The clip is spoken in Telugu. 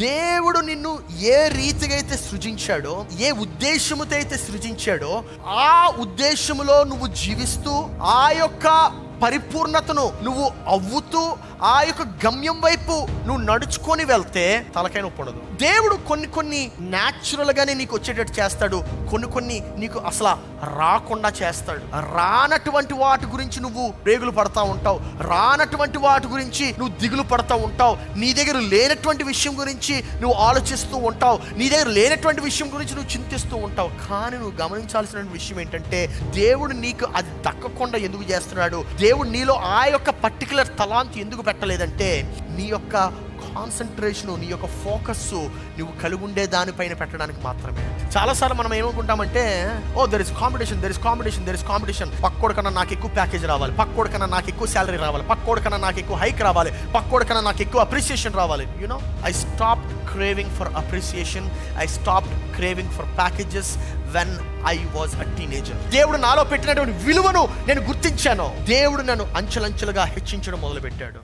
దేవుడు నిన్ను ఏ రీతిగా అయితే సృజించాడో, ఏ ఉద్దేశముతో అయితే సృజించాడో, ఆ ఉద్దేశములో నువ్వు జీవిస్తూ ఆ యొక్క పరిపూర్ణతను నువ్వు అవ్వుతూ ఆ యొక్క గమ్యం వైపు నువ్వు నడుచుకొని వెళ్తే తలకాయ నొప్పి ఉండదు. దేవుడు కొన్ని న్యాచురల్గానే నీకు వచ్చేటట్టు చేస్తాడు, కొన్ని నీకు అసలు రాకుండా చేస్తాడు. రానటువంటి వాటి గురించి నువ్వు రేగులు పడతా ఉంటావు, రానటువంటి వాటి గురించి నువ్వు దిగులు పడతా ఉంటావు, నీ దగ్గర లేనటువంటి విషయం గురించి నువ్వు ఆలోచిస్తూ ఉంటావు, నీ దగ్గర లేనటువంటి విషయం గురించి నువ్వు చింతిస్తూ ఉంటావు. కానీ నువ్వు గమనించాల్సిన విషయం ఏంటంటే, దేవుడు నీకు అది దక్కకుండా ఎందుకు చేస్తున్నాడు, దేవుడు నీలో ఆ యొక్క పర్టికులర్ తలాంతి ఎందుకు పెట్టలేదంటే, నీ యొక్క కాన్సన్ట్రేషను, నీ యొక్క ఫోకస్ నువ్వు కలిగి ఉండే దానిపైన పెట్టడానికి మాత్రమే. చాలాసార్లు మనం ఏమనుకుంటామంటే, దెర్ ఇస్ కాంపిటీషన్, పక్కోడి కన్నా నాకు ఎక్కువ ప్యాకేజ్ రావాలి, పక్కోడి కన్నా నాకు ఎక్కువ శాలరీ రావాలి, పక్కోడి కన్నా నాకు ఎక్కువ హైక్ రావాలి, పక్కోడి కన్నా నాకు ఎక్కువ అప్రిసియేషన్ రావాలి. I stop craving for appreciation, I stop craving for packages when I was a teenager. దేవుడు నాలో పెట్టినటువంటి విలువను నేను గుర్తించాను. దేవుడు నన్ను అంచెలంచెలుగా హెచ్చించడం మొదలుపెట్టాడు.